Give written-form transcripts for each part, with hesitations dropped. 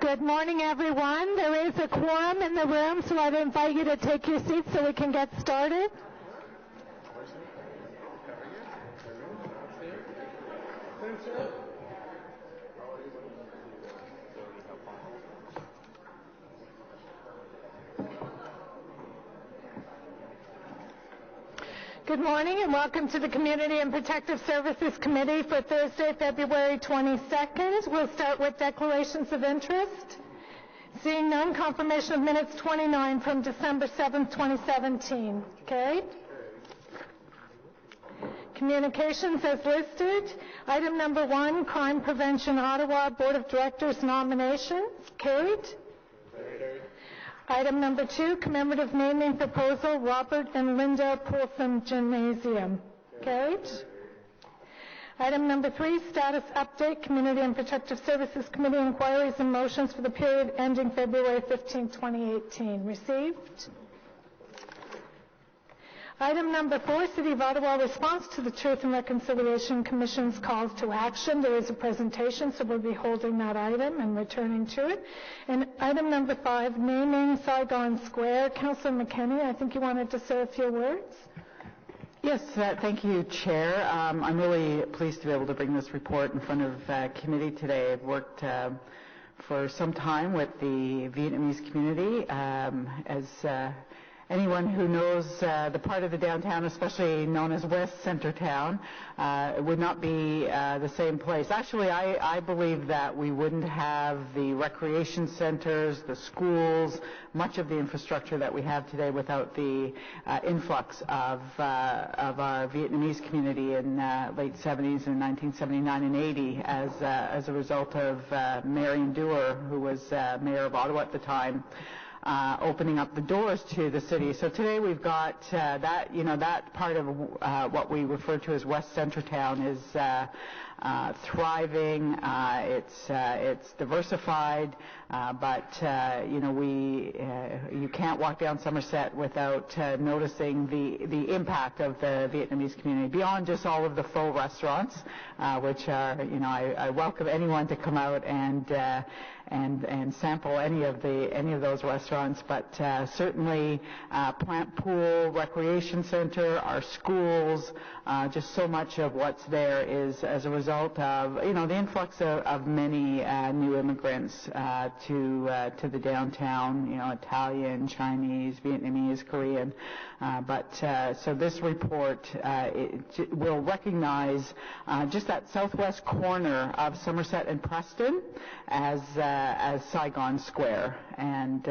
Good morning, everyone. There is a quorum in the room, so I'd invite you to take your seats so we can get started. Good morning and welcome to the Community and Protective Services Committee for Thursday, February 22nd. We'll start with declarations of interest. Seeing none, confirmation of minutes 29 from December 7th, 2017. Carried. Communications as listed. Item number 1, Crime Prevention Ottawa Board of Directors nominations. Carried. Item number 2, commemorative naming proposal, Robert and Linda Poulsen Gymnasium. Carried. Item number 3, status update, Community and Protective Services Committee inquiries and motions for the period ending February 15, 2018. Received. Item number 4, City of Ottawa response to the Truth and Reconciliation Commission's calls to action. There is a presentation, so we'll be holding that item and returning to it. And item number 5, naming Saigon Square. Councillor McKenney, I think you wanted to say a few words. Yes, thank you, Chair. I'm really pleased to be able to bring this report in front of committee today. I've worked for some time with the Vietnamese community as anyone who knows the part of the downtown, especially known as West Centertown, it would not be the same place. Actually, I believe that we wouldn't have the recreation centers, the schools, much of the infrastructure that we have today without the influx of our Vietnamese community in late 70s and 1979 and 80 as a result of Marion Dewar, who was mayor of Ottawa at the time. Opening up the doors to the city. So today we've got that part of what we refer to as West Centertown is thriving. It's diversified, but you can't walk down Somerset without noticing the impact of the Vietnamese community beyond just all of the faux restaurants, which are I welcome anyone to come out and sample any of those restaurants, but certainly Plant Pool, Recreation Center, our schools, just so much of what's there is as a result of the influx of many new immigrants to the downtown, Italian, Chinese, Vietnamese, Korean. So this report will recognize just that southwest corner of Somerset and Preston as Saigon Square, and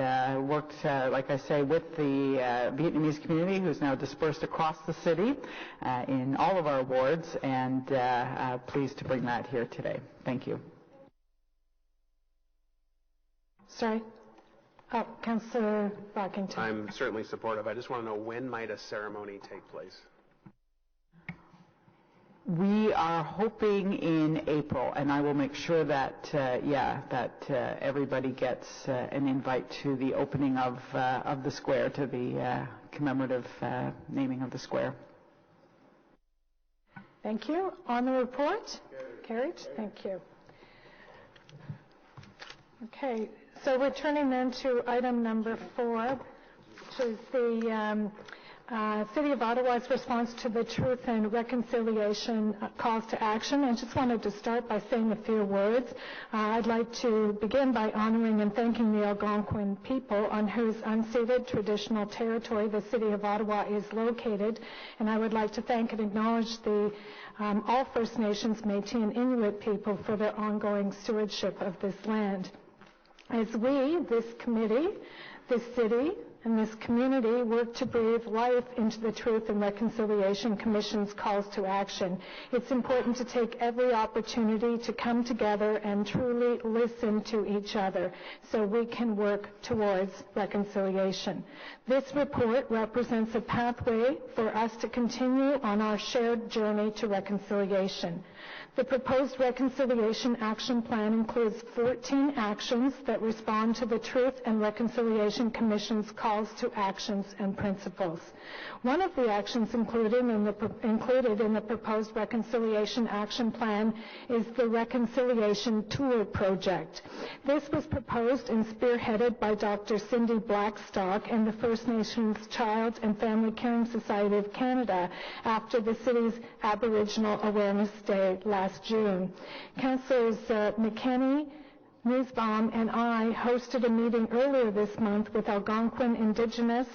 worked, like I say, with the Vietnamese community, who's now dispersed across the city in all of our wards, and pleased to bring that here today. Thank you. Sorry. Oh, Councillor Brockington. I'm certainly supportive. I just want to know, when might a ceremony take place? We are hoping in April, and I will make sure that everybody gets an invite to the opening of the square, to the commemorative naming of the square. Thank you. On the report? Carried. Thank you. Okay, so we're turning then to item number 4, which is the City of Ottawa's response to the Truth and Reconciliation calls to action. I just wanted to start by saying a few words. I'd like to begin by honoring and thanking the Algonquin people on whose unceded traditional territory the City of Ottawa is located, and I would like to thank and acknowledge the all First Nations, Métis, and Inuit people for their ongoing stewardship of this land. As we, this committee, this city, and this community work to breathe life into the Truth and Reconciliation Commission's calls to action, it's important to take every opportunity to come together and truly listen to each other so we can work towards reconciliation. This report represents a pathway for us to continue on our shared journey to reconciliation. The proposed Reconciliation Action Plan includes 14 actions that respond to the Truth and Reconciliation Commission's call calls to actions and principles. One of the actions included in the proposed Reconciliation Action Plan is the Reconciliation Tour Project. This was proposed and spearheaded by Dr. Cindy Blackstock and the First Nations Child and Family Caring Society of Canada after the city's Aboriginal Awareness Day last June. Councillors McKenney, Nussbaum, and I hosted a meeting earlier this month with Algonquin Indigenous,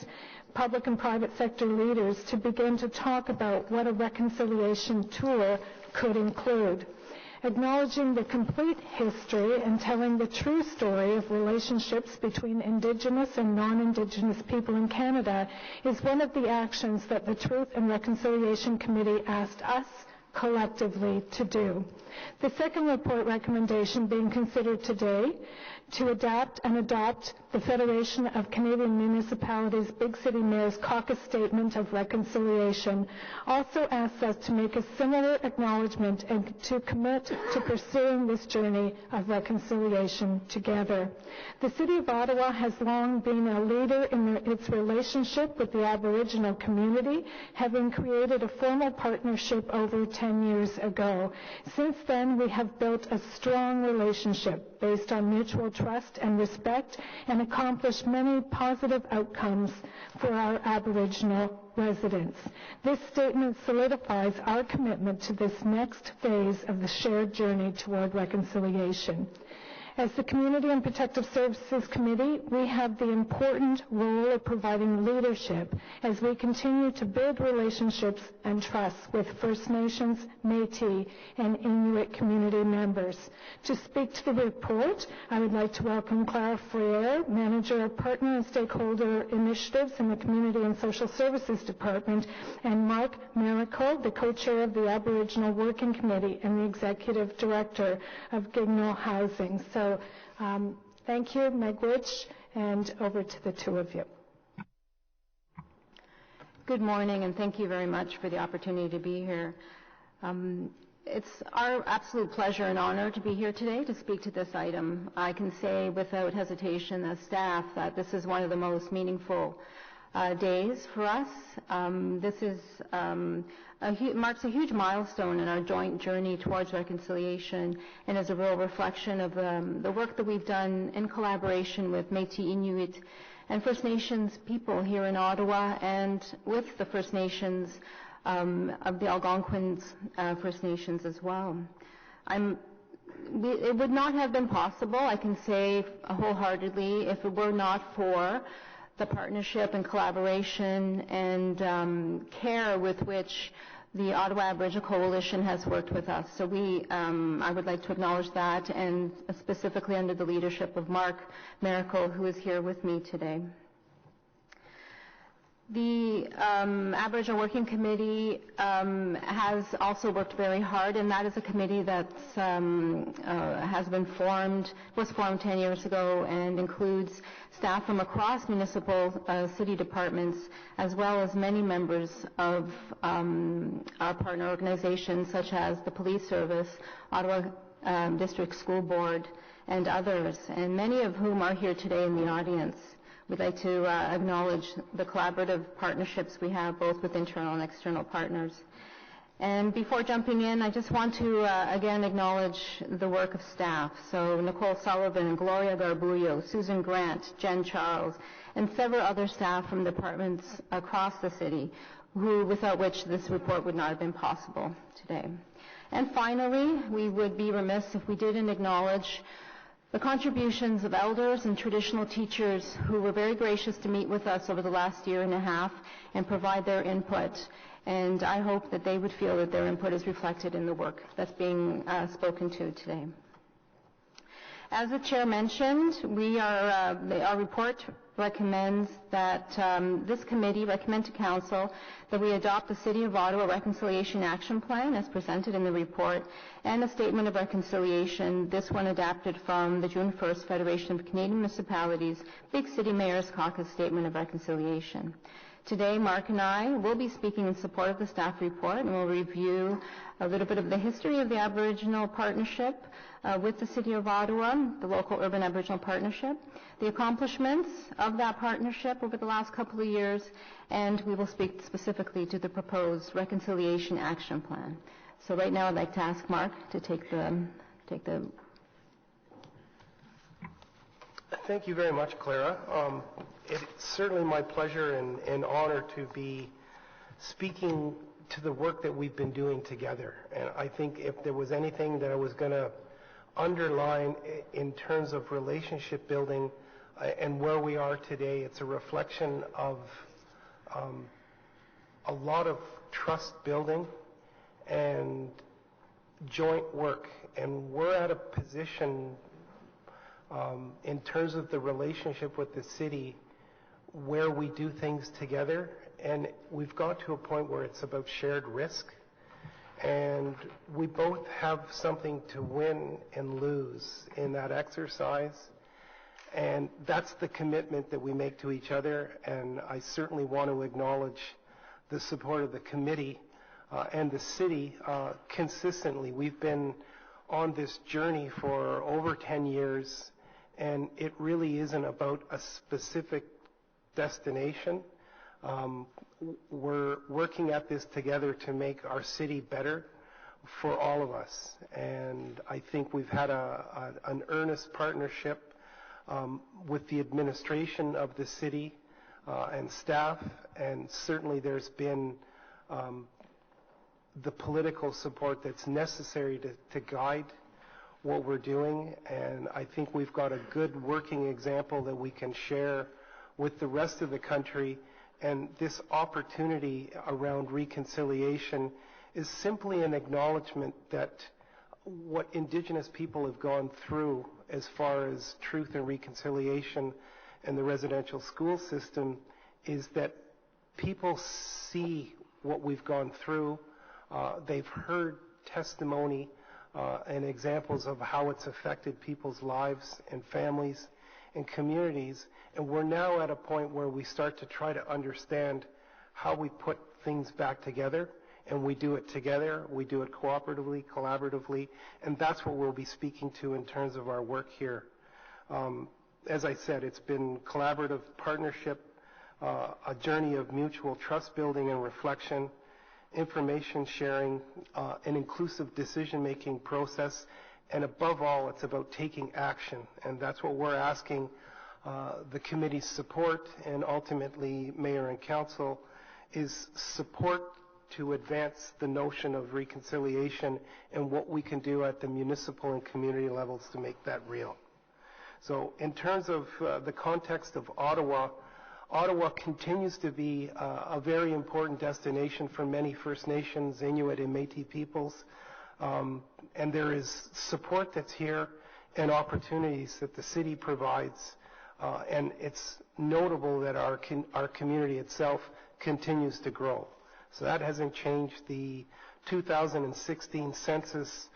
public and private sector leaders to begin to talk about what a reconciliation tour could include. Acknowledging the complete history and telling the true story of relationships between Indigenous and non-Indigenous people in Canada is one of the actions that the Truth and Reconciliation Committee asked us collectively to do. The second report recommendation being considered today to adapt and adopt the Federation of Canadian Municipalities Big City Mayors Caucus Statement of Reconciliation also asks us to make a similar acknowledgement and to commit to pursuing this journey of reconciliation together. The City of Ottawa has long been a leader in its relationship with the Aboriginal community, having created a formal partnership over 10 years ago. Since then, we have built a strong relationship based on mutual trust and respect and accomplished many positive outcomes for our Aboriginal residents. This statement solidifies our commitment to this next phase of the shared journey toward reconciliation. As the Community and Protective Services Committee, we have the important role of providing leadership as we continue to build relationships and trust with First Nations, Métis, and Inuit community members. To speak to the report, I would like to welcome Clara Freire, Manager of Partner and Stakeholder Initiatives in the Community and Social Services Department, and Mark Miracle, the Co-Chair of the Aboriginal Working Committee and the Executive Director of Gignal Housing. So thank you, Megwitch, and over to the two of you. Good morning, and thank you very much for the opportunity to be here. It's our absolute pleasure and honor to be here today to speak to this item. I can say without hesitation as staff that this is one of the most meaningful days for us. This is marks a huge milestone in our joint journey towards reconciliation and is a real reflection of the work that we've done in collaboration with Métis, Inuit, and First Nations people here in Ottawa and with the First Nations of the Algonquin First Nations as well. It would not have been possible, I can say wholeheartedly, if it were not for the partnership and collaboration and care with which the Ottawa Aboriginal Coalition has worked with us. So I would like to acknowledge that, and specifically under the leadership of Mark Miracle, who is here with me today. The Aboriginal Working Committee has also worked very hard, and that is a committee that was formed 10 years ago and includes staff from across municipal city departments, as well as many members of our partner organizations such as the Police Service, Ottawa District School Board, and others, and many of whom are here today in the audience. We'd like to acknowledge the collaborative partnerships we have both with internal and external partners. And before jumping in, I just want to again acknowledge the work of staff. So Nicole Sullivan, Gloria Garbullo, Susan Grant, Jen Charles, and several other staff from departments across the city, without which this report would not have been possible today. And finally, we would be remiss if we didn't acknowledge the contributions of elders and traditional teachers who were very gracious to meet with us over the last year and a half and provide their input. And I hope that they would feel that their input is reflected in the work that's being spoken to today. As the Chair mentioned, our report recommends that this committee recommend to Council that we adopt the City of Ottawa Reconciliation Action Plan as presented in the report and a Statement of Reconciliation, this one adapted from the June 1st Federation of Canadian Municipalities Big City Mayors Caucus Statement of Reconciliation. Today, Mark and I will be speaking in support of the staff report, and we'll review a little bit of the history of the Aboriginal Partnership with the City of Ottawa, the local urban Aboriginal Partnership, the accomplishments of that partnership over the last couple of years, and we will speak specifically to the proposed Reconciliation Action Plan. So right now I'd like to ask Mark to take the Thank you very much, Clara. It's certainly my pleasure and honor to be speaking to the work that we've been doing together. And I think if there was anything that I was going to underline in terms of relationship building and where we are today, it's a reflection of a lot of trust building and joint work. And we're at a position in terms of the relationship with the city where we do things together, and we've got to a point where it's about shared risk, and we both have something to win and lose in that exercise, and that's the commitment that we make to each other. And I certainly want to acknowledge the support of the committee and the city consistently. We've been on this journey for over 10 years, and it really isn't about a specific destination. We're working at this together to make our city better for all of us. And I think we've had an earnest partnership with the administration of the city and staff, and certainly there's been the political support that's necessary to guide what we're doing. And I think we've got a good working example that we can share with the rest of the country. And this opportunity around reconciliation is simply an acknowledgement that what Indigenous people have gone through as far as truth and reconciliation and the residential school system is that people see what we've gone through. They've heard testimony and examples of how it's affected people's lives and families and communities. And we're now at a point where we start to try to understand how we put things back together, and we do it together, we do it cooperatively, collaboratively, and that's what we'll be speaking to in terms of our work here. As I said, it's been collaborative partnership, a journey of mutual trust building and reflection, information sharing, an inclusive decision-making process, and above all, it's about taking action. And that's what we're asking the committee's support, and ultimately Mayor and Council, is support to advance the notion of reconciliation and what we can do at the municipal and community levels to make that real. So in terms of the context of Ottawa, Ottawa continues to be a very important destination for many First Nations, Inuit, and Métis peoples. And there is support that's here and opportunities that the city provides. And it's notable that our community itself continues to grow. So that hasn't changed. The 2016 census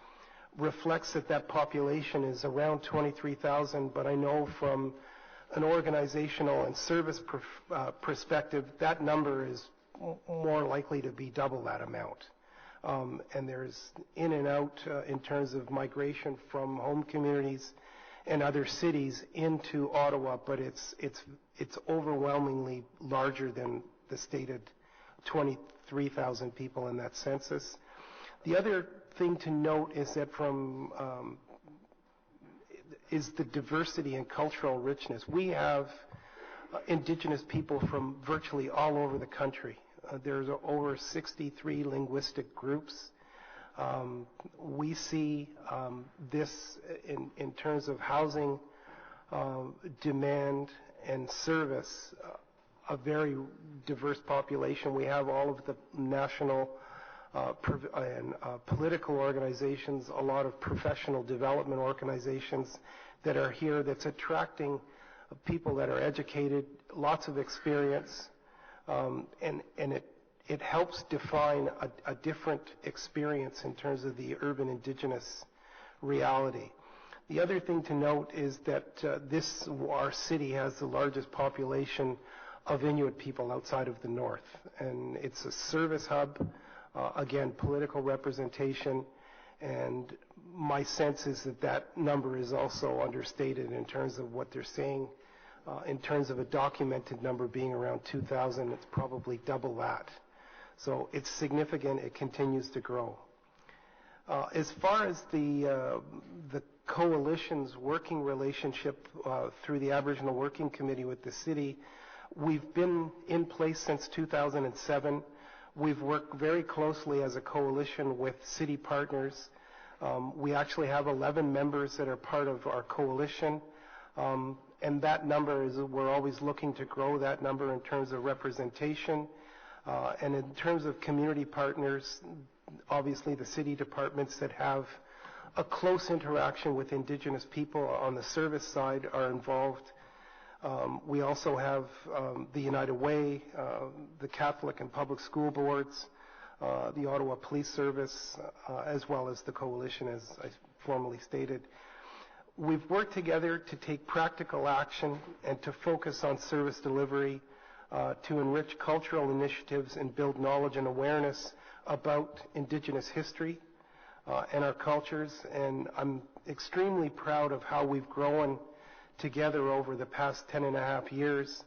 reflects that population is around 23,000, but I know from an organizational and service perspective, that number is more likely to be double that amount. And there's in and out in terms of migration from home communities and other cities into Ottawa, but it's overwhelmingly larger than the stated 23,000 people in that census. The other thing to note is that is the diversity and cultural richness. We have Indigenous people from virtually all over the country. There's over 63 linguistic groups. We see this in terms of housing, demand, and service, a very diverse population. We have all of the national and political organizations, a lot of professional development organizations that are here that's attracting people that are educated, lots of experience, and it helps define a different experience in terms of the urban Indigenous reality. The other thing to note is that our city has the largest population of Inuit people outside of the north. And it's a service hub, again, political representation, and my sense is that that number is also understated in terms of what they're saying. In terms of a documented number being around 2,000, it's probably double that. So it's significant. It continues to grow. As far as the coalition's working relationship through the Aboriginal Working Committee with the city, we've been in place since 2007. We've worked very closely as a coalition with city partners. We actually have 11 members that are part of our coalition. And that number is, we're always looking to grow that number in terms of representation. And in terms of community partners, obviously the city departments that have a close interaction with Indigenous people on the service side are involved. We also have the United Way, the Catholic and public school boards, the Ottawa Police Service, as well as the coalition, as I formally stated. We've worked together to take practical action and to focus on service delivery, to enrich cultural initiatives and build knowledge and awareness about Indigenous history and our cultures. And I'm extremely proud of how we've grown together over the past 10 and a half years,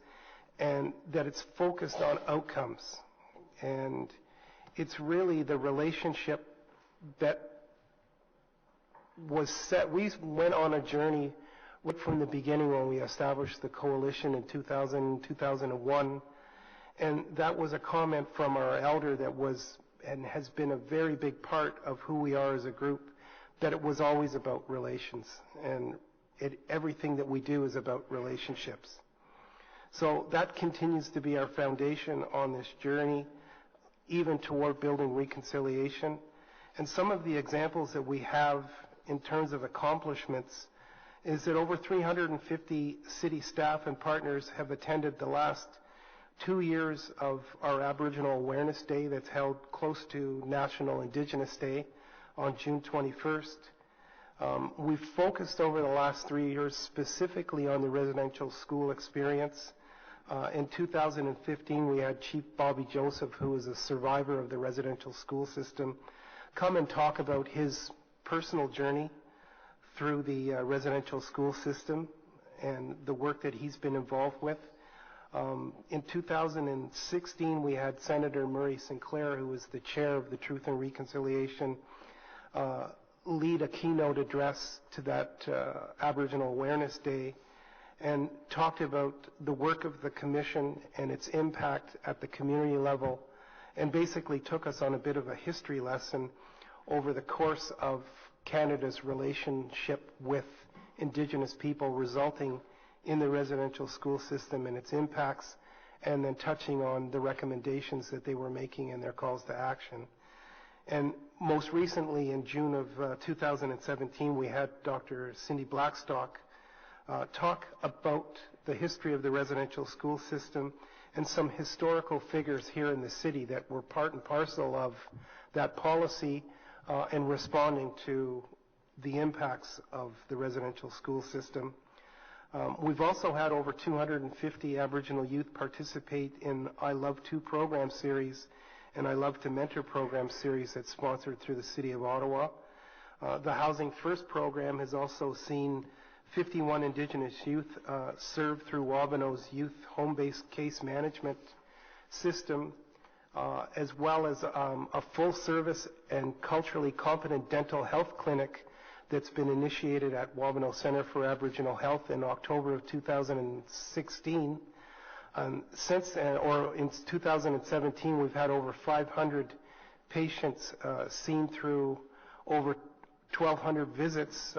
and that it's focused on outcomes. And it's really the relationship that was set. We went on a journey right from the beginning when we established the coalition in 2000, 2001, and that was a comment from our elder that was and has been a very big part of who we are as a group, that it was always about relations, and everything that we do is about relationships. So that continues to be our foundation on this journey, even toward building reconciliation. And some of the examples that we have in terms of accomplishments is that over 350 city staff and partners have attended the last 2 years of our Aboriginal Awareness Day that's held close to National Indigenous Day on June 21st. We've focused over the last 3 years specifically on the residential school experience. In 2015, we had Chief Bobby Joseph, who is a survivor of the residential school system, come and talk about his personal journey through the residential school system and the work that he's been involved with. In 2016, we had Senator Murray Sinclair, who was the chair of the Truth and Reconciliation, lead a keynote address to that Aboriginal Awareness Day and talked about the work of the Commission and its impact at the community level, and basically took us on a bit of a history lesson over the course of Canada's relationship with Indigenous people, resulting in the residential school system and its impacts, and then touching on the recommendations that they were making and their calls to action. And most recently, in June of 2017, we had Dr. Cindy Blackstock talk about the history of the residential school system and some historical figures here in the city that were part and parcel of that policy and responding to the impacts of the residential school system. We've also had over 250 Aboriginal youth participate in I Love To program series and I Love To Mentor program series that's sponsored through the City of Ottawa. The Housing First program has also seen 51 Indigenous youth served through Wabano's youth home-based case management system, as well as a full-service and culturally competent dental health clinic that's been initiated at Wabano Centre for Aboriginal Health in October of 2016. Since in 2017, we've had over 500 patients seen through over 1,200 visits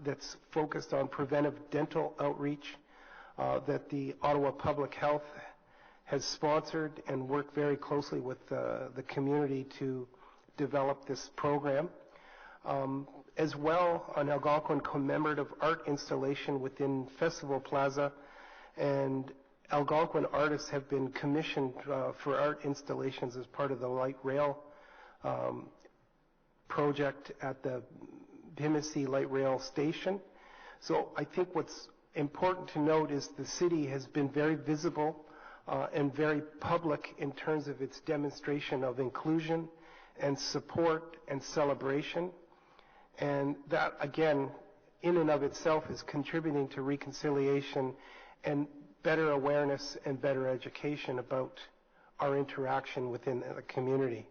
that's focused on preventive dental outreach that the Ottawa Public Health has sponsored and worked very closely with the community to develop this program. As well, an Algonquin commemorative art installation within Festival Plaza, and Algonquin artists have been commissioned for art installations as part of the light rail project at the Bimisi Light Rail Station. So I think what's important to note is the city has been very visible and very public in terms of its demonstration of inclusion and support and celebration. And that, again, in and of itself is contributing to reconciliation and better awareness and better education about our interaction within the community.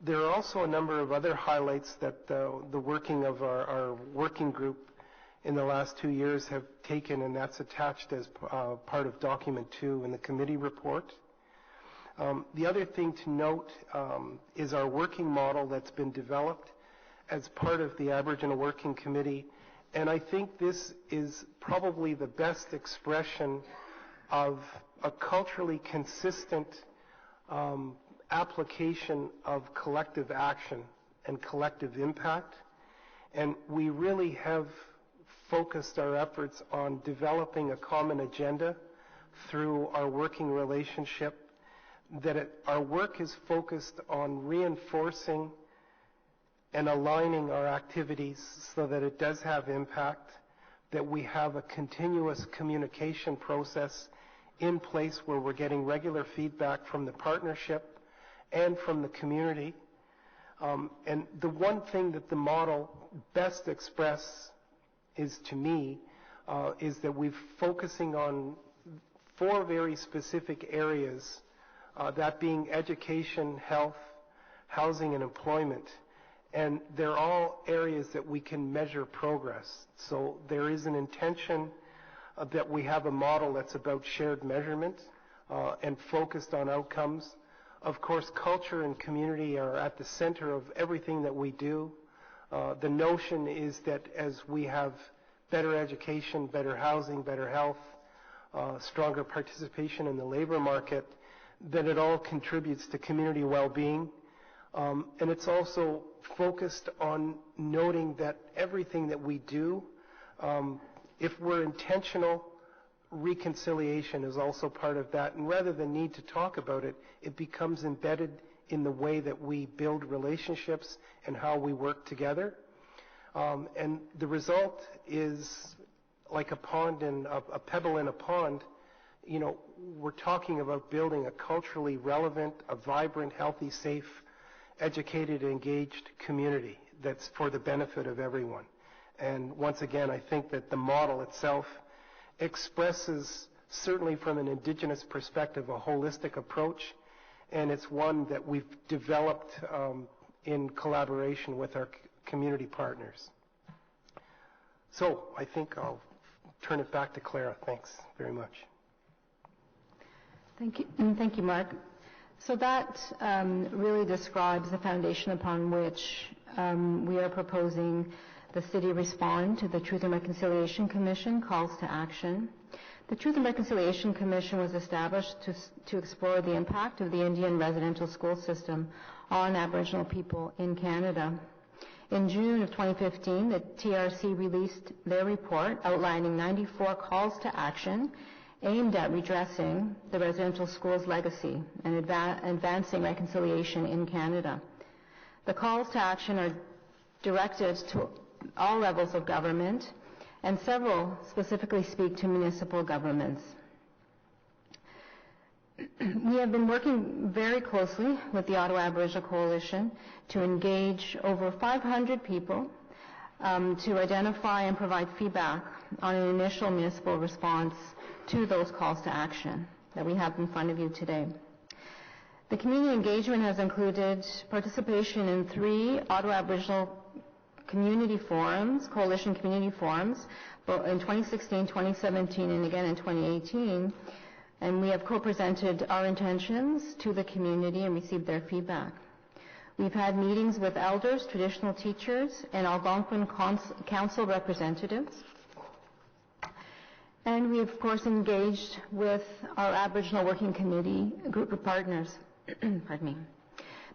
There are also a number of other highlights that the working of our working group in the last 2 years have taken, and that's attached as part of document 2 in the committee report. The other thing to note is our working model that's been developed as part of the Aboriginal Working Committee, and I think this is probably the best expression of a culturally consistent application of collective action and collective impact. And we really have focused our efforts on developing a common agenda through our working relationship, that our work is focused on reinforcing and aligning our activities so that it does have impact, that we have a continuous communication process in place where we're getting regular feedback from the partnership and from the community. And the one thing that the model best expresses is, to me, is that we're focusing on 4 very specific areas, that being education, health, housing, and employment. And they're all areas that we can measure progress. So there is an intention that we have a model that's about shared measurement and focused on outcomes. Of course, culture and community are at the center of everything that we do. The notion is that as we have better education, better housing, better health, stronger participation in the labor market, that it all contributes to community well-being. And it's also focused on noting that everything that we do, if we're intentional, reconciliation is also part of that. And rather than need to talk about it, it becomes embedded in the way that we build relationships and how we work together. And the result is like a pebble in a pond. You know, we're talking about building a culturally relevant, a vibrant, healthy, safe, educated, engaged community that's for the benefit of everyone. And once again, I think that the model itself expresses, certainly from an Indigenous perspective, a holistic approach, and it's one that we've developed in collaboration with our community partners. So I think I'll turn it back to Clara. Thanks very much. Thank you, Mark. So that really describes the foundation upon which we are proposing the city respond to the Truth and Reconciliation Commission calls to action. The Truth and Reconciliation Commission was established to explore the impact of the Indian residential school system on Aboriginal people in Canada. In June of 2015, the TRC released their report outlining 94 calls to action aimed at redressing the residential schools legacy and advancing reconciliation in Canada. The calls to action are directed to all levels of government, and several specifically speak to municipal governments. We have been working very closely with the Ottawa Aboriginal Coalition to engage over 500 people to identify and provide feedback on an initial municipal response to those calls to action that we have in front of you today. The community engagement has included participation in 3 Ottawa Aboriginal community forums, coalition community forums, both in 2016, 2017, and again in 2018. And we have co-presented our intentions to the community and received their feedback. We've had meetings with elders, traditional teachers, and Algonquin Council representatives. And we, of course, engaged with our Aboriginal Working Committee group of partners. Pardon me.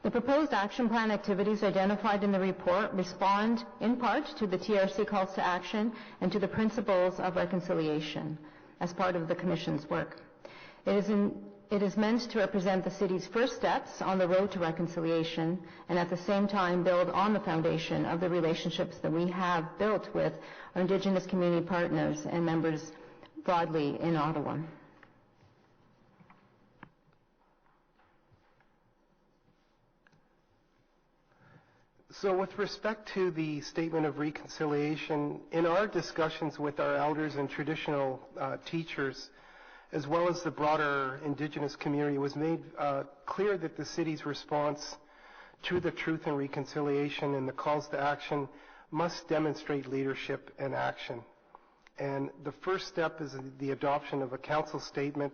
The proposed action plan activities identified in the report respond in part to the TRC calls to action and to the principles of reconciliation as part of the Commission's work. It is meant to represent the city's first steps on the road to reconciliation and at the same time build on the foundation of the relationships that we have built with our Indigenous community partners and members broadly in Ottawa. So with respect to the Statement of Reconciliation, in our discussions with our elders and traditional teachers, as well as the broader Indigenous community, was made clear that the city's response to the Truth and Reconciliation and the calls to action must demonstrate leadership and action. And the first step is the adoption of a council statement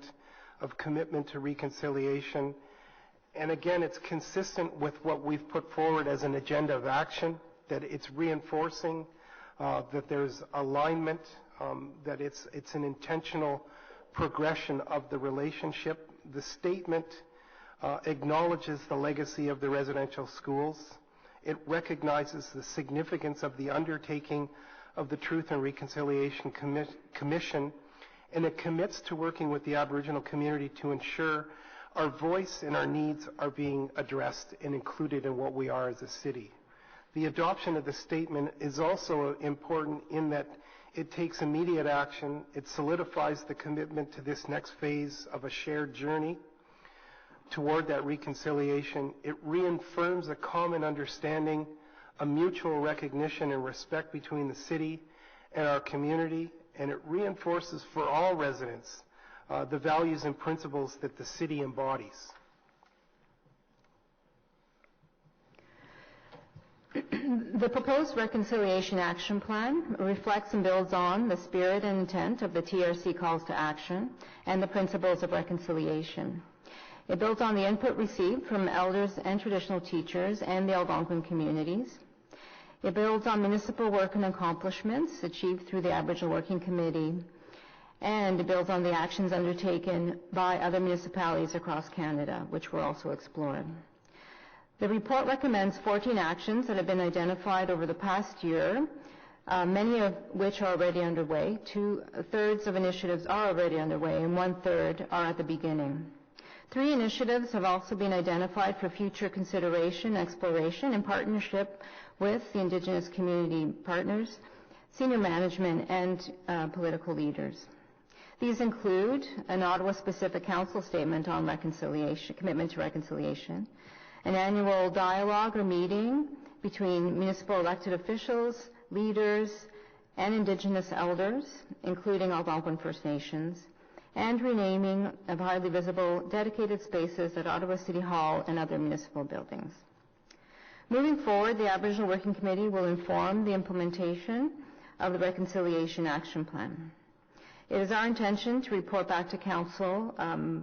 of commitment to reconciliation. And again, it's consistent with what we've put forward as an agenda of action, that it's reinforcing that there's alignment, that it's an intentional progression of the relationship. The statement acknowledges the legacy of the residential schools. It recognizes the significance of the undertaking of the Truth and Reconciliation Commission, and it commits to working with the Aboriginal community to ensure our voice and our needs are being addressed and included in what we are as a city. The adoption of the statement is also important in that it takes immediate action. It solidifies the commitment to this next phase of a shared journey toward that reconciliation. It reaffirms a common understanding, a mutual recognition and respect between the city and our community, and it reinforces for all residents the values and principles that the city embodies. The proposed Reconciliation Action Plan reflects and builds on the spirit and intent of the TRC calls to action and the principles of reconciliation. It builds on the input received from elders and traditional teachers and the Algonquin communities. It builds on municipal work and accomplishments achieved through the Aboriginal Working Committee, and it builds on the actions undertaken by other municipalities across Canada, which were also explored. The report recommends 14 actions that have been identified over the past year, many of which are already underway. 2/3 of initiatives are already underway, and 1/3 are at the beginning. 3 initiatives have also been identified for future consideration and exploration in partnership with the Indigenous community partners, senior management, and political leaders. These include an Ottawa-specific council statement on reconciliation, commitment to reconciliation, an annual dialogue or meeting between municipal elected officials, leaders, and Indigenous elders, including Algonquin First Nations, and renaming of highly visible dedicated spaces at Ottawa City Hall and other municipal buildings. Moving forward, the Aboriginal Working Committee will inform the implementation of the Reconciliation Action Plan. It is our intention to report back to Council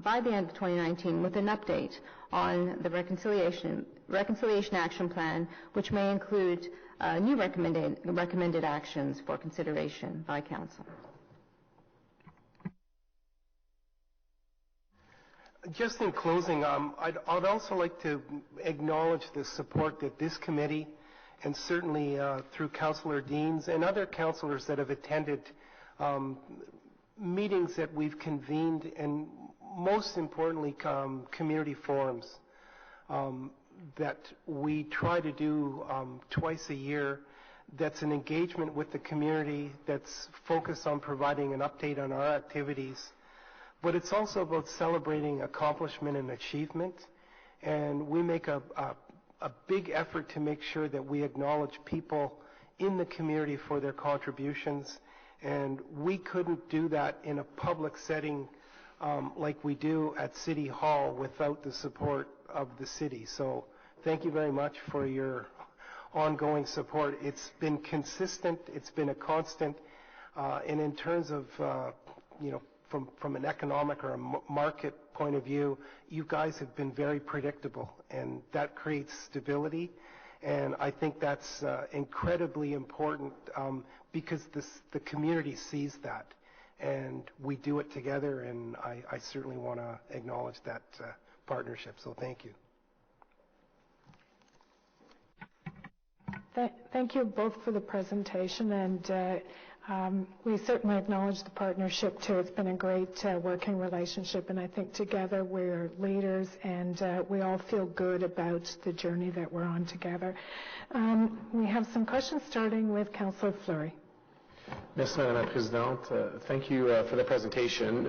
by the end of 2019 with an update on the Reconciliation Action Plan, which may include new recommended actions for consideration by Council. Just in closing, I'd also like to acknowledge the support that this committee, and certainly through Councillor Deans and other councillors that have attended meetings that we've convened, and most importantly, community forums that we try to do twice a year. That's an engagement with the community, that's focused on providing an update on our activities. But it's also about celebrating accomplishment and achievement. And we make a big effort to make sure that we acknowledge people in the community for their contributions. And we couldn't do that in a public setting like we do at City Hall without the support of the city. So thank you very much for your ongoing support. It's been consistent. It's been a constant. And in terms of, from an economic or a market point of view, you guys have been very predictable, and that creates stability. And I think that's incredibly important because the community sees that, and we do it together, and I certainly want to acknowledge that partnership. So thank you. Thank you both for the presentation, and we certainly acknowledge the partnership too. It's been a great working relationship, and I think together we're leaders, and we all feel good about the journey that we're on together. We have some questions, starting with Councillor Fleury. Merci, Madame la Présidente. Thank you for the presentation.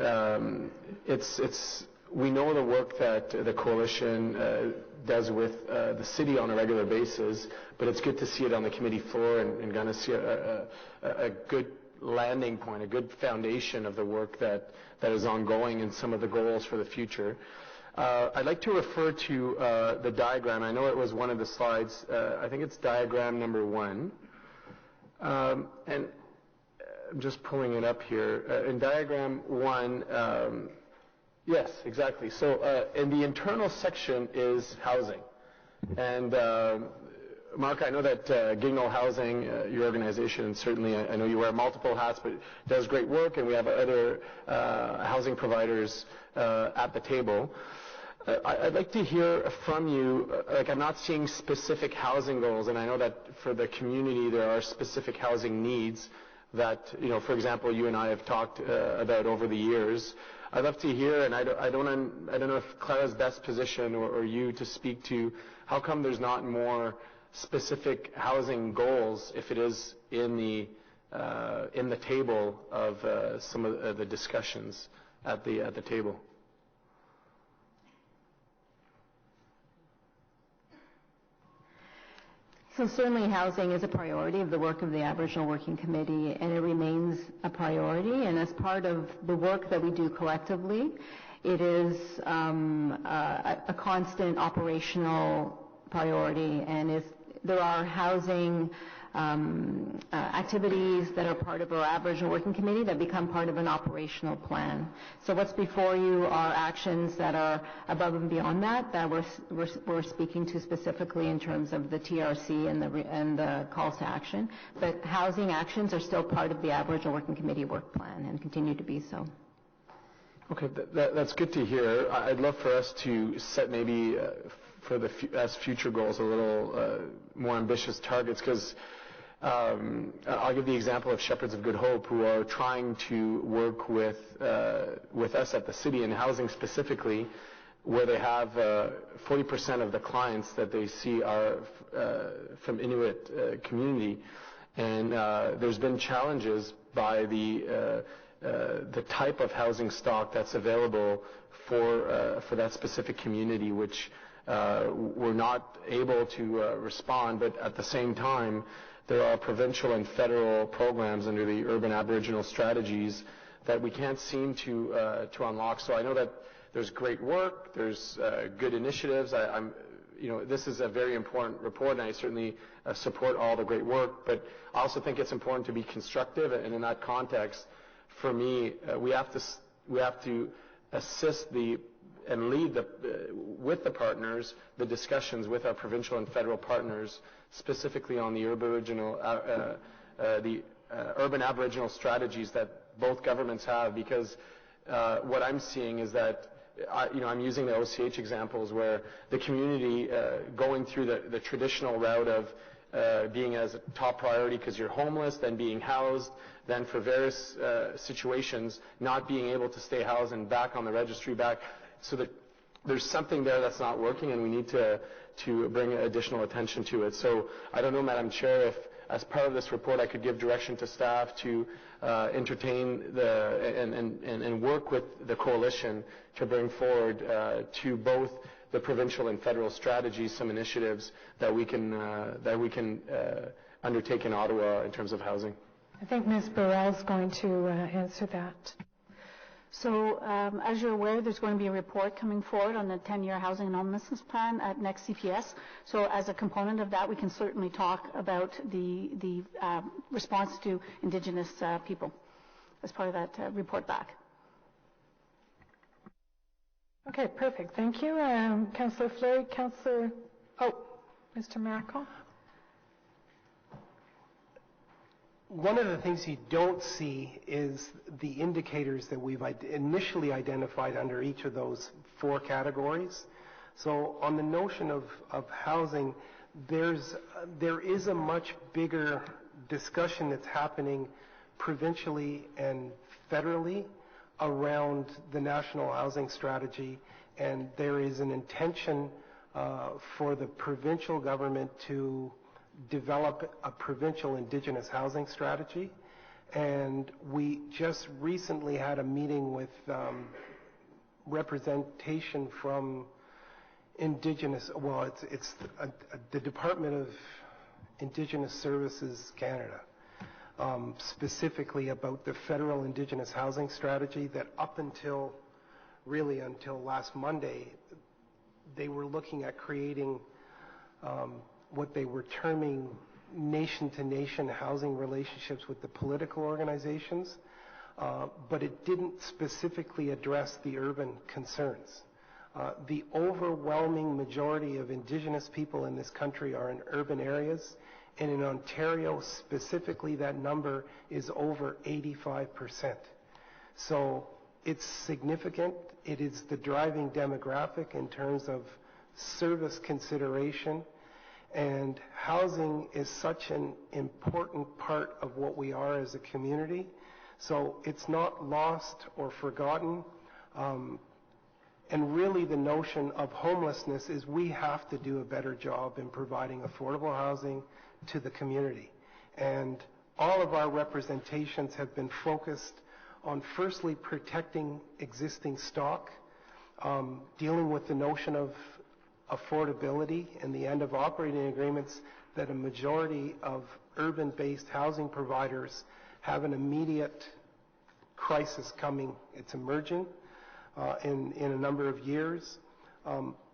We know the work that the coalition does with the city on a regular basis, but it's good to see it on the committee floor and kind of see a good landing point, a good foundation of the work that is ongoing and some of the goals for the future. I'd like to refer to the diagram. I know it was one of the slides. I think it's diagram number 1. And I'm just pulling it up here. In diagram 1, yes, exactly. So in the internal section is housing. And Mark, I know that Gignall Housing, your organization, and certainly I know you wear multiple hats, but does great work, and we have other housing providers at the table. I'd like to hear from you, like I'm not seeing specific housing goals, and I know that for the community there are specific housing needs that, for example, you and I have talked about over the years. I'd love to hear, and I don't know if Clara's best position or you to speak to how come there's not more specific housing goals if it is in the table of some of the discussions at the table. So certainly housing is a priority of the work of the Aboriginal Working Committee, and it remains a priority. And as part of the work that we do collectively, it is a constant operational priority. And there are housing activities that are part of our Aboriginal Working Committee that become part of an operational plan. So what's before you are actions that are above and beyond that we're speaking to specifically in terms of the TRC and the calls to action. But housing actions are still part of the Aboriginal Working Committee work plan and continue to be so. Okay, that's good to hear. I'd love for us to set maybe as future goals a little more ambitious targets, because I'll give the example of Shepherds of Good Hope, who are trying to work with us at the city in housing specifically, where they have 40% of the clients that they see are from Inuit community, and there's been challenges by the type of housing stock that's available for that specific community, which we're not able to respond, but at the same time, there are provincial and federal programs under the urban Aboriginal strategies that we can't seem to unlock. So I know that there's great work, there's good initiatives. This is a very important report, and I certainly support all the great work. But I also think it's important to be constructive, and in that context, for me, we have to assist and lead with the partners the discussions with our provincial and federal partners, specifically on the urban Aboriginal strategies that both governments have. Because what I'm seeing is that I'm using the OCH examples where the community going through the traditional route of being as a top priority because you're homeless, then being housed, then for various situations not being able to stay housed and back on the registry back. So that there's something there that's not working, and we need to bring additional attention to it. So I don't know, Madam Chair, if as part of this report I could give direction to staff to entertain and work with the coalition to bring forward to both the provincial and federal strategies some initiatives that we can undertake in Ottawa in terms of housing. I think Ms. Burrell is going to answer that. So, as you're aware, there's going to be a report coming forward on the 10-year housing and homelessness plan at next CPS. So, as a component of that, we can certainly talk about the response to Indigenous people as part of that report back. Okay, perfect. Thank you. Councillor Fleury, Mr. Miracle. One of the things you don't see is the indicators that we've initially identified under each of those 4 categories. So on the notion of housing, there is a much bigger discussion that's happening provincially and federally around the national housing strategy, and there is an intention for the provincial government to develop a provincial Indigenous housing strategy. And we just recently had a meeting with representation from Indigenous, well, it's the Department of Indigenous Services Canada, specifically about the federal Indigenous housing strategy that up until last Monday, they were looking at creating what they were terming nation-to-nation housing relationships with the political organizations, but it didn't specifically address the urban concerns. The overwhelming majority of Indigenous people in this country are in urban areas, and in Ontario specifically, that number is over 85%. So it's significant. It is the driving demographic in terms of service consideration, and housing is such an important part of what we are as a community. So it's not lost or forgotten. And really the notion of homelessness is we have to do a better job in providing affordable housing to the community. And all of our representations have been focused on firstly protecting existing stock, dealing with the notion of affordability and the end of operating agreements that a majority of urban-based housing providers have an immediate crisis coming. It's emerging in a number of years.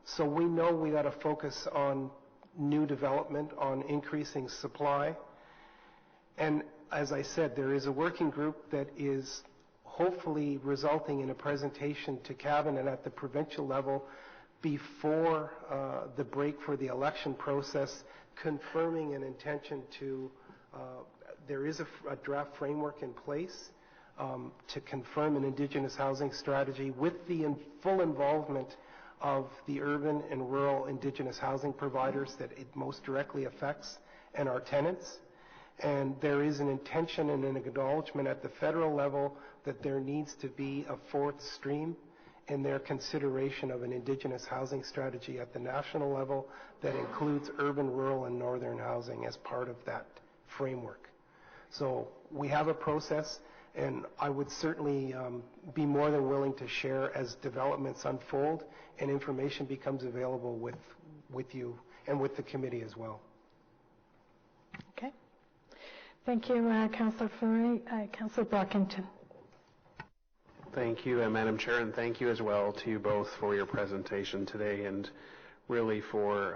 So we know we got to focus on new development, on increasing supply. And as I said, there is a working group that is hopefully resulting in a presentation to Cabinet at the provincial level before the break for the election process, confirming an intention to, there is a draft framework in place to confirm an Indigenous housing strategy with the full involvement of the urban and rural Indigenous housing providers that it most directly affects and our tenants. And there is an intention and an acknowledgement at the federal level that there needs to be a fourth stream in their consideration of an Indigenous housing strategy at the national level that includes urban, rural, and northern housing as part of that framework. So we have a process, and I would certainly be more than willing to share as developments unfold and information becomes available with you and with the committee as well. Okay. Thank you, Councillor Fleury. Councillor Brockington. Thank you, Madam Chair, and thank you as well to you both for your presentation today and really for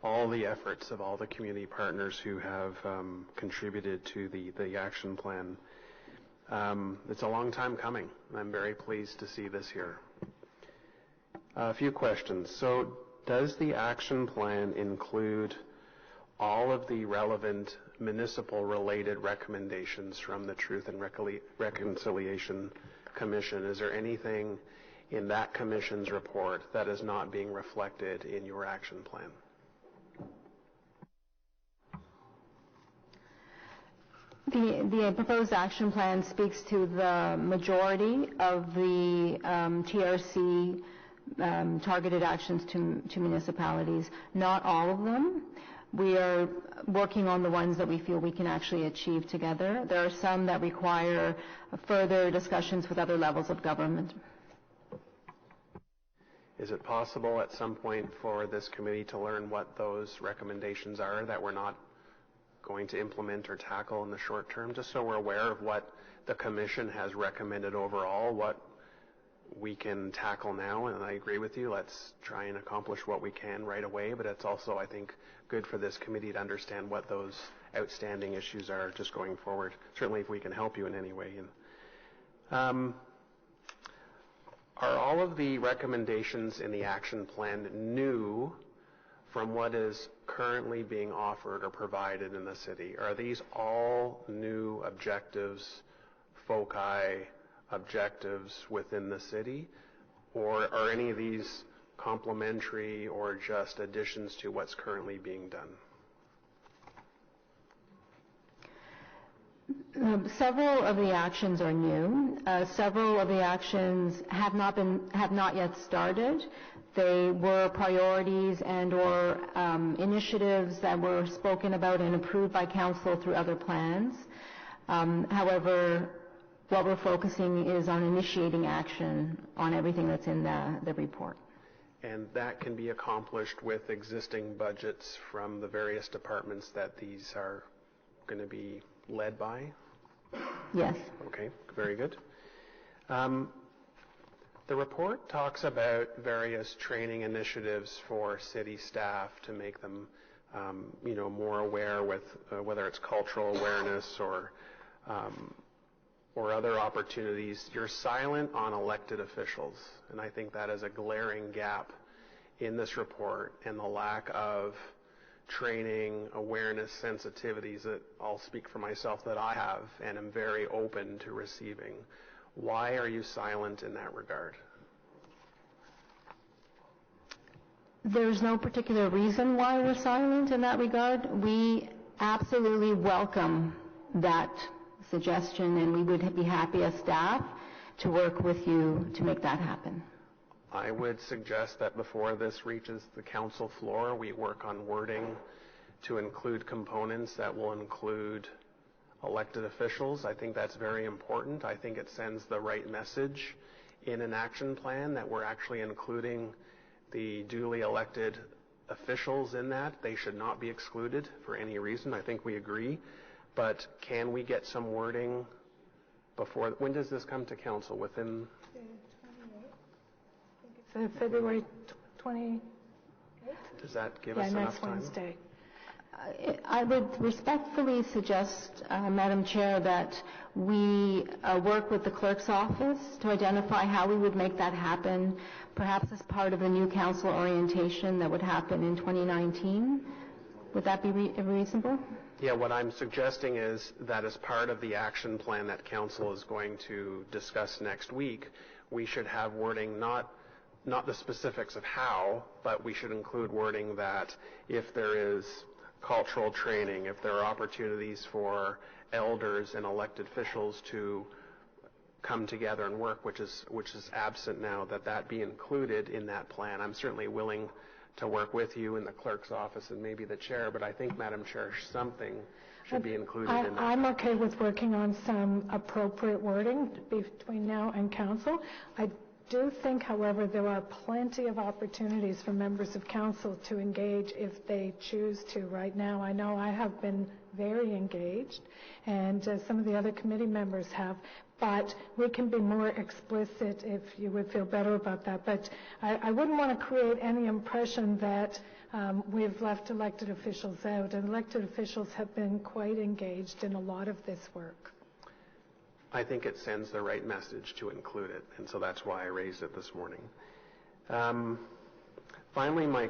all the efforts of all the community partners who have contributed to the action plan. It's a long time coming. I'm very pleased to see this here. A few questions. So does the action plan include all of the relevant municipal-related recommendations from the Truth and Reconciliation Commission? Is there anything in that commission's report that is not being reflected in your action plan? The proposed action plan speaks to the majority of the TRC targeted actions to municipalities, not all of them. We are working on the ones that we feel we can actually achieve together. There are some that require further discussions with other levels of government. Is it possible at some point for this committee to learn what those recommendations are that we're not going to implement or tackle in the short term, just so we're aware of what the Commission has recommended overall, what we can tackle now? And I agree with you, let's try and accomplish what we can right away, but it's also, I think, good for this committee to understand what those outstanding issues are just going forward, certainly if we can help you in any way. And, are all of the recommendations in the action plan new from what is currently being offered or provided in the city? Are these all new objectives, foci, objectives within the city? Or are any of these complementary or just additions to what's currently being done? Several of the actions are new. Several of the actions have not yet started. They were priorities and/or initiatives that were spoken about and approved by council through other plans. However, what we're focusing is on initiating action on everything that's in the report. And that can be accomplished with existing budgets from the various departments that these are going to be led by? Yes. Okay, very good. The report talks about various training initiatives for city staff to make them, more aware with whether it's cultural awareness or other opportunities. You're silent on elected officials, and I think that is a glaring gap in this report, and the lack of training, awareness, sensitivities that I'll speak for myself that I have and am very open to receiving. Why are you silent in that regard? There's no particular reason why we're silent in that regard. We absolutely welcome that suggestion, and we would be happy as staff to work with you to make that happen. I would suggest that before this reaches the council floor, we work on wording to include components that will include elected officials. I think that's very important. I think it sends the right message in an action plan that we're actually including the duly elected officials in that. They should not be excluded for any reason. I think we agree. But can we get some wording before, when does this come to council? Within? February 28th? Does that give us enough next time? Wednesday. I would respectfully suggest, Madam Chair, that we work with the clerk's office to identify how we would make that happen, perhaps as part of the new council orientation that would happen in 2019. Would that be reasonable? Yeah, what I'm suggesting is that as part of the action plan that council is going to discuss next week, we should have wording, not the specifics of how, but we should include wording that if there is cultural training, if there are opportunities for elders and elected officials to come together and work, which is absent now, that be included in that plan. I'm certainly willing to work with you in the clerk's office and maybe the chair, but I think, Madam Chair, something should be included in that. I'm okay with working on some appropriate wording between now and council. I do think, however, there are plenty of opportunities for members of council to engage if they choose to. Right now, I know I have been very engaged, and some of the other committee members have, but we can be more explicit if you would feel better about that. But I wouldn't want to create any impression that we've left elected officials out, and elected officials have been quite engaged in a lot of this work. I think it sends the right message to include it, and so that's why I raised it this morning. Finally, my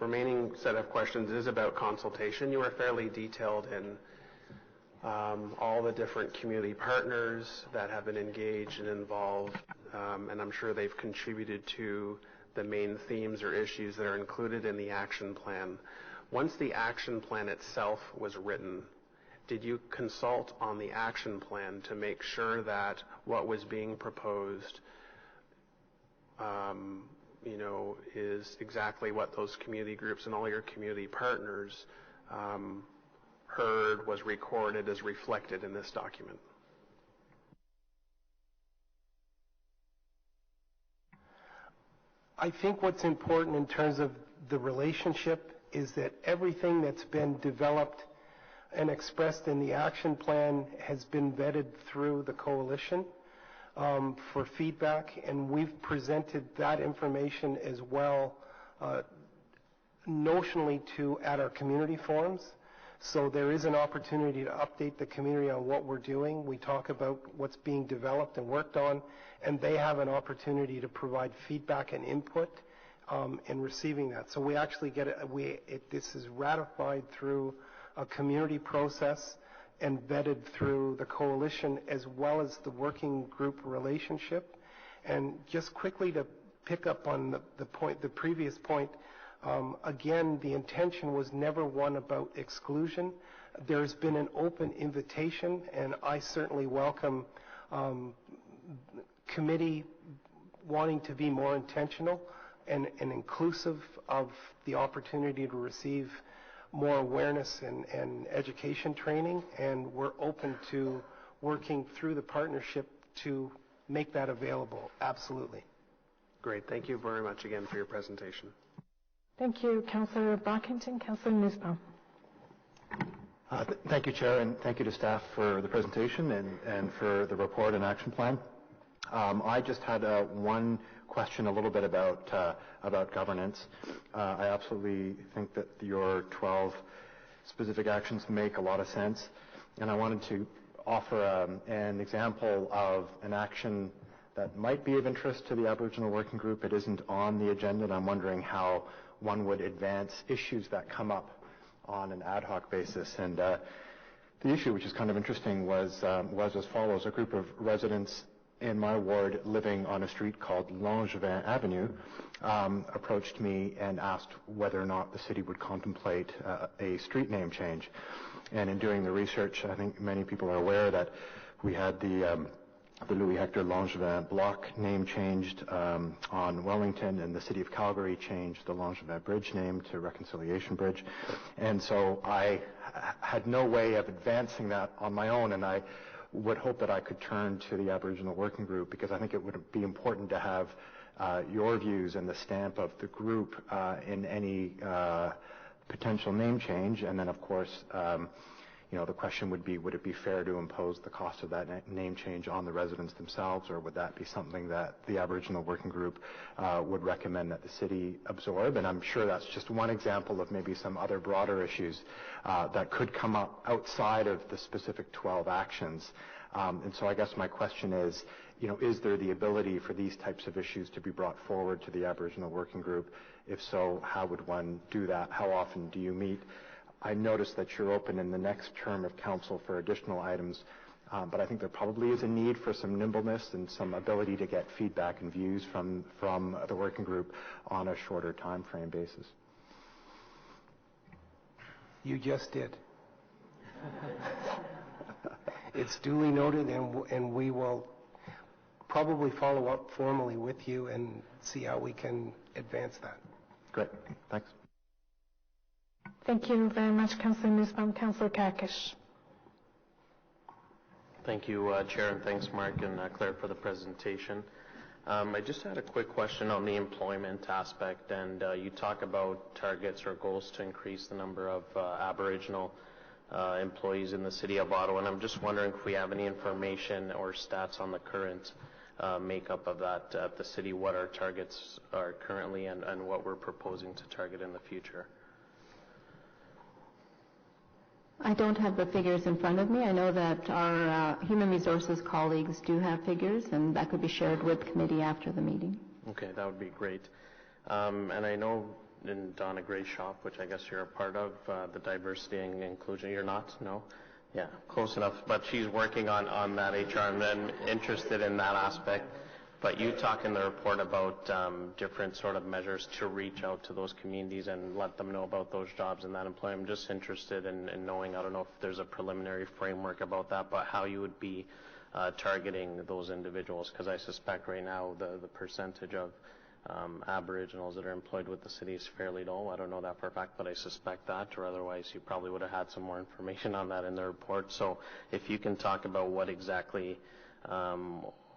remaining set of questions is about consultation. You were fairly detailed in all the different community partners that have been engaged and involved, and I'm sure they've contributed to the main themes or issues that are included in the action plan. Once the action plan itself was written, did you consult on the action plan to make sure that what was being proposed, is exactly what those community groups and all your community partners heard, was recorded, is reflected in this document? I think what's important in terms of the relationship is that everything that's been developed and expressed in the action plan has been vetted through the coalition for feedback, and we've presented that information as well notionally at our community forums. So there is an opportunity to update the community on what we're doing. We talk about what's being developed and worked on, and they have an opportunity to provide feedback and input in receiving that. So we actually get this is ratified through a community process and vetted through the coalition as well as the working group relationship. And just quickly to pick up on the previous point, again, the intention was never one about exclusion. There's been an open invitation, and I certainly welcome committee wanting to be more intentional and inclusive of the opportunity to receive more awareness and education training, and we're open to working through the partnership to make that available. Absolutely. Great. Thank you very much again for your presentation. Thank you, Councillor Brockington. Councillor Nussbaum. Thank you, Chair, and thank you to staff for the presentation and for the report and action plan. I just had one question a little bit about governance. I absolutely think that your 12 specific actions make a lot of sense, and I wanted to offer an example of an action that might be of interest to the Aboriginal Working Group. It isn't on the agenda, and I'm wondering how one would advance issues that come up on an ad hoc basis. And the issue, which is kind of interesting, was as follows. A group of residents in my ward living on a street called Langevin Avenue approached me and asked whether or not the city would contemplate a street name change. And in doing the research, I think many people are aware that we had the Louis Hector Langevin block name changed on Wellington, and the City of Calgary changed the Langevin Bridge name to Reconciliation Bridge. And so I had no way of advancing that on my own, and I would hope that I could turn to the Aboriginal Working Group, because I think it would be important to have your views and the stamp of the group in any potential name change. And then, of course, the question would be, would it be fair to impose the cost of that name change on the residents themselves, or would that be something that the Aboriginal Working Group would recommend that the city absorb? And I'm sure that's just one example of maybe some other broader issues that could come up outside of the specific 12 actions. And so I guess my question is, is there the ability for these types of issues to be brought forward to the Aboriginal Working Group? If so, how would one do that? How often do you meet? I noticed that you're open in the next term of council for additional items, but I think there probably is a need for some nimbleness and some ability to get feedback and views from the working group on a shorter time frame basis. You just did. It's duly noted, and we will probably follow up formally with you and see how we can advance that. Great. Thanks. Thank you very much, Councillor Nussbaum. Councillor Kakish. Thank you, Chair, and thanks, Mark and Claire, for the presentation. I just had a quick question on the employment aspect, and you talk about targets or goals to increase the number of Aboriginal employees in the City of Ottawa, and I'm just wondering if we have any information or stats on the current makeup of that at the city, what our targets are currently and what we're proposing to target in the future. I don't have the figures in front of me. I know that our human resources colleagues do have figures, and that could be shared with committee after the meeting. Okay, that would be great. And I know in Donna Gray's shop, which I guess you're a part of, the diversity and inclusion, you're not? No? Yeah, close enough. But she's working on that HR, and then interested in that aspect. But you talk in the report about different sort of measures to reach out to those communities and let them know about those jobs and that employment. I'm just interested in knowing, I don't know if there's a preliminary framework about that, but how you would be targeting those individuals, because I suspect right now the percentage of Aboriginals that are employed with the city is fairly low. I don't know that for a fact, but I suspect that, or otherwise you probably would have had some more information on that in the report. So if you can talk about what exactly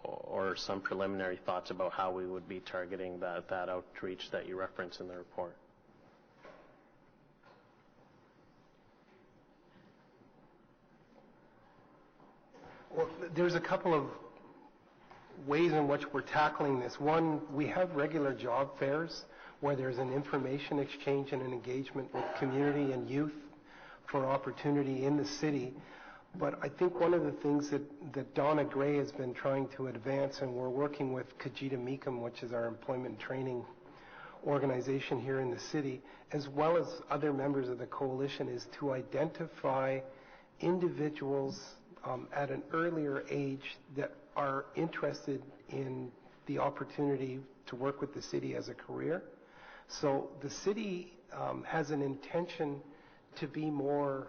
or some preliminary thoughts about how we would be targeting that outreach that you reference in the report. Well, there's a couple of ways in which we're tackling this. One, we have regular job fairs where there's an information exchange and an engagement with community and youth for opportunity in the city. But I think one of the things that Donna Gray has been trying to advance, and we're working with Kajita Meekum, which is our employment training organization here in the city, as well as other members of the coalition, is to identify individuals at an earlier age that are interested in the opportunity to work with the city as a career. So the city has an intention to be more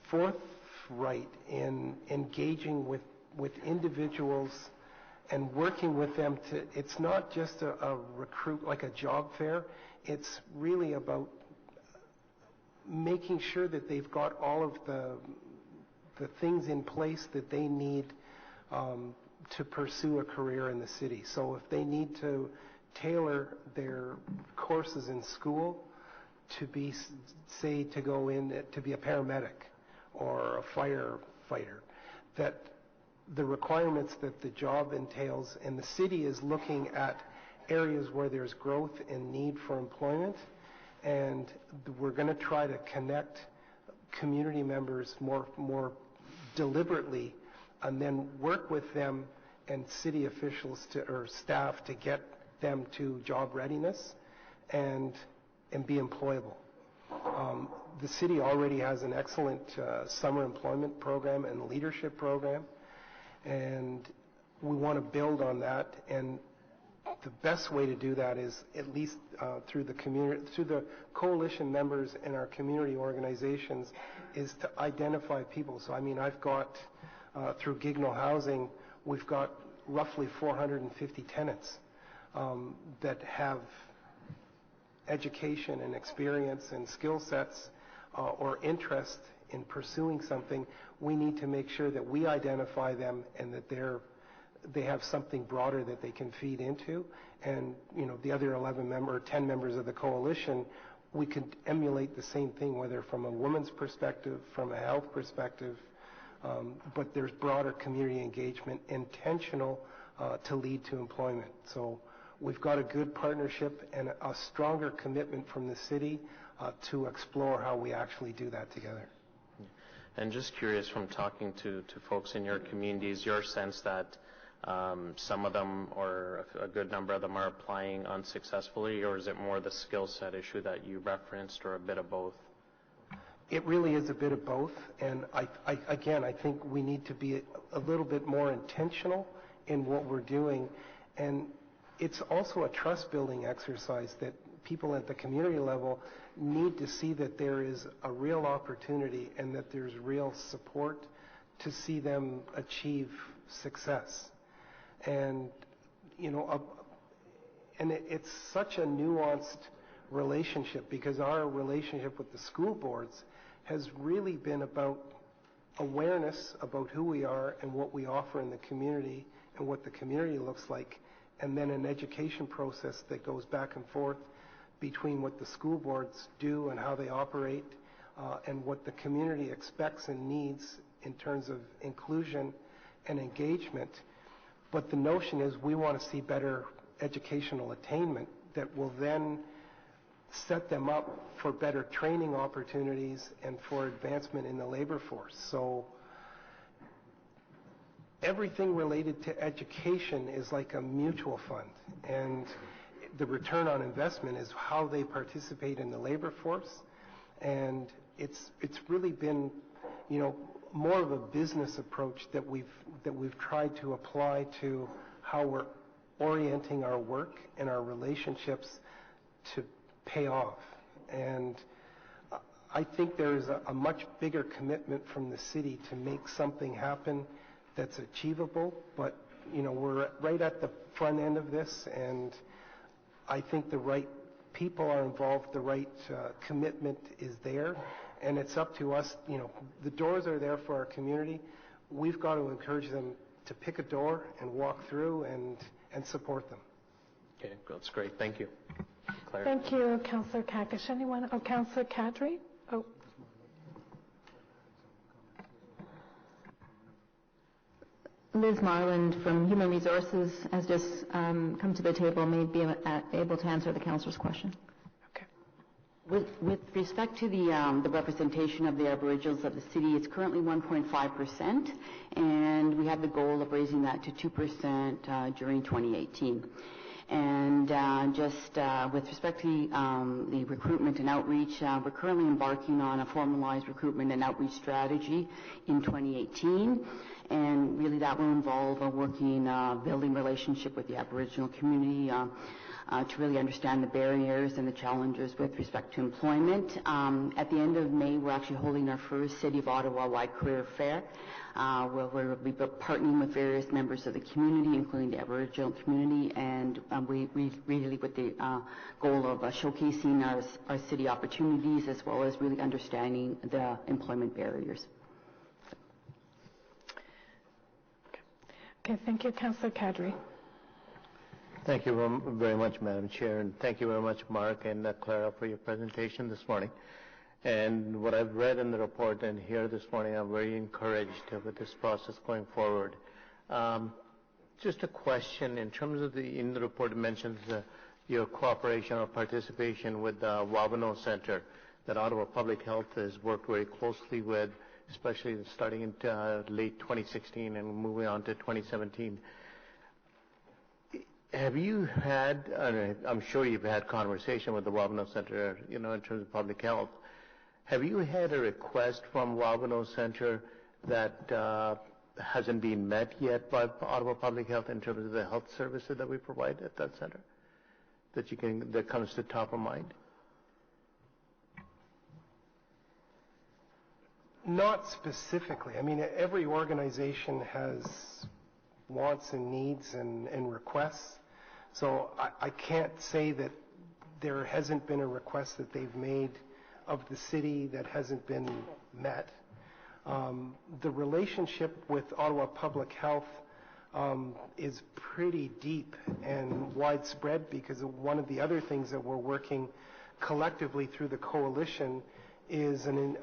forthright in engaging with individuals and working with them to, it's not just a recruit, like a job fair, it's really about making sure that they've got all of the things in place that they need to pursue a career in the city. So if they need to tailor their courses in school to be, say, to go in to be a paramedic or a firefighter, that the requirements that the job entails, and the city is looking at areas where there's growth and need for employment, and we're going to try to connect community members more deliberately, and then work with them and city officials or staff to get them to job readiness and be employable. The city already has an excellent summer employment program and leadership program, and we want to build on that. And the best way to do that is at least through the coalition members and our community organizations, is to identify people. So I mean, I've got through Gignal Housing, we've got roughly 450 tenants that have education and experience and skill sets or interest in pursuing something. We need to make sure that we identify them and that they have something broader that they can feed into. And, you know, the other 10 members of the coalition, we can emulate the same thing, whether from a woman's perspective, from a health perspective, but there's broader community engagement, intentional to lead to employment. So we've got a good partnership and a stronger commitment from the city to explore how we actually do that together. And just curious, from talking to folks in your communities, your sense that some of them, or a good number of them, are applying unsuccessfully, or is it more the skill set issue that you referenced, or a bit of both? It really is a bit of both, and I think we need to be a little bit more intentional in what we're doing, and it's also a trust-building exercise that people at the community level need to see that there is a real opportunity and that there's real support to see them achieve success. And, you know, it's such a nuanced relationship, because our relationship with the school boards has really been about awareness about who we are and what we offer in the community and what the community looks like, and then an education process that goes back and forth between what the school boards do and how they operate and what the community expects and needs in terms of inclusion and engagement. But the notion is we want to see better educational attainment that will then set them up for better training opportunities and for advancement in the labor force. So everything related to education is like a mutual fund, and the return on investment is how they participate in the labor force. And it's really been, you know, more of a business approach that we've tried to apply to how we're orienting our work and our relationships to pay off. And I think there's a much bigger commitment from the city to make something happen that's achievable, but, you know, we're right at the front end of this, and I think the right people are involved, the right commitment is there, and it's up to us. You know, the doors are there for our community. We've got to encourage them to pick a door and walk through and support them. Okay, that's great. Thank you. Claire. Thank you, Councillor Kakish. Anyone? Oh, Councillor Kadri? Oh. Liz Marland from Human Resources has just come to the table and may be able to answer the councillor's question. Okay. With respect to the representation of the Aboriginals of the city, it's currently 1.5%, and we have the goal of raising that to 2% during 2018. And just with respect to the recruitment and outreach, we're currently embarking on a formalized recruitment and outreach strategy in 2018. And really that will involve a building relationship with the Aboriginal community to really understand the barriers and the challenges with respect to employment. At the end of May, we're actually holding our first City of Ottawa-wide career fair, where we'll be partnering with various members of the community, including the Aboriginal community, and we really with the goal of showcasing our city opportunities as well as really understanding the employment barriers. Okay, thank you. Councillor Kadri. Thank you very much, Madam Chair, and thank you very much, Mark and Clara, for your presentation this morning. And what I've read in the report and here this morning, I'm very encouraged with this process going forward. Just a question in terms of in the report it mentions your cooperation or participation with the Wabano Center that Ottawa Public Health has worked very closely with, especially starting in late 2016 and moving on to 2017. Have you had, I'm sure you've had conversation with the Wabano Center, in terms of public health. Have you had a request from Wabano Center that hasn't been met yet by Ottawa Public Health in terms of the health services that we provide at that center that comes to top of mind? Not specifically. I mean, every organization has wants and needs and requests. So I can't say that there hasn't been a request that they've made of the city that hasn't been met. The relationship with Ottawa Public Health is pretty deep and widespread because one of the other things that we're working collectively through the coalition is an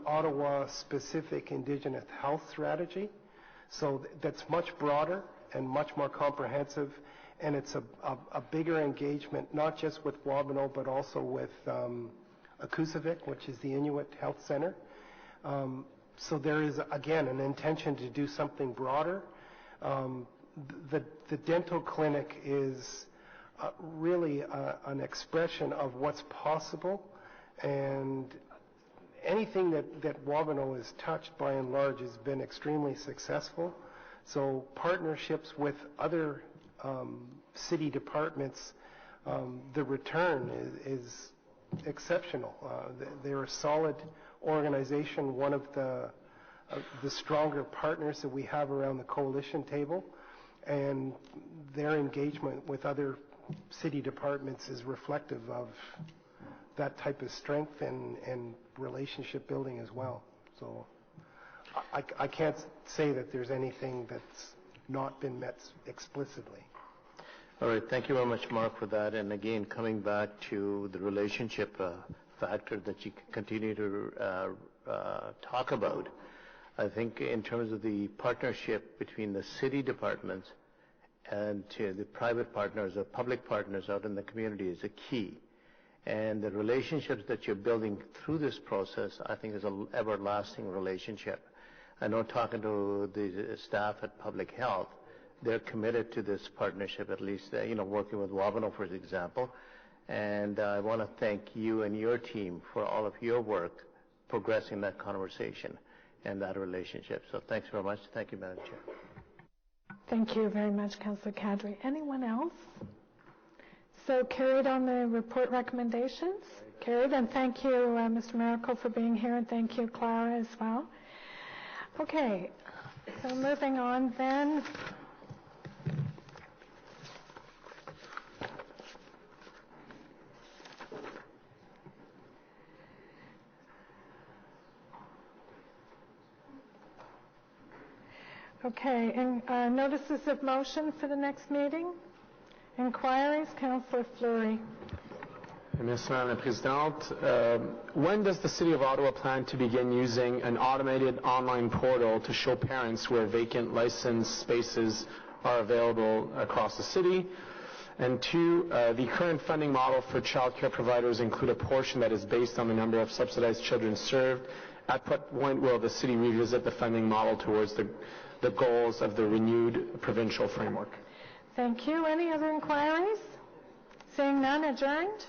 Ottawa-specific Indigenous health strategy. So that's much broader and much more comprehensive, and it's a bigger engagement, not just with Wabano, but also with Akusavik, which is the Inuit Health Center. So there is, again, an intention to do something broader. The dental clinic is really an expression of what's possible, and anything that Wabano has touched, by and large, has been extremely successful. So partnerships with other city departments, the return is exceptional. They're a solid organization, one of the stronger partners that we have around the coalition table, and their engagement with other city departments is reflective of that type of strength and relationship building as well. So I can't say that there's anything that's not been met explicitly. All right, thank you very much, Mark, for that. And again, coming back to the relationship factor that you continue to talk about, I think in terms of the partnership between the city departments and to the private partners or public partners out in the community is a key. And the relationships that you're building through this process, I think, is an everlasting relationship. I know, talking to the staff at Public Health, they're committed to this partnership, at least, working with Wabano, for example. And I want to thank you and your team for all of your work progressing that conversation and that relationship. So thanks very much. Thank you, Madam Chair. Thank you very much, Councillor Kadri. Anyone else? So carried on the report recommendations? Carried, and thank you, Mr. Miracle, for being here, and thank you, Clara, as well. Okay, so moving on then. Okay, and notices of motion for the next meeting? Inquiries, Councillor Fleury. Merci, Madame la Présidente. When does the City of Ottawa plan to begin using an automated online portal to show parents where vacant licensed spaces are available across the city? And two, the current funding model for child care providers include a portion that is based on the number of subsidized children served. At what point will the city revisit the funding model towards the goals of the renewed provincial framework? Thank you. Any other inquiries? Seeing none, adjourned.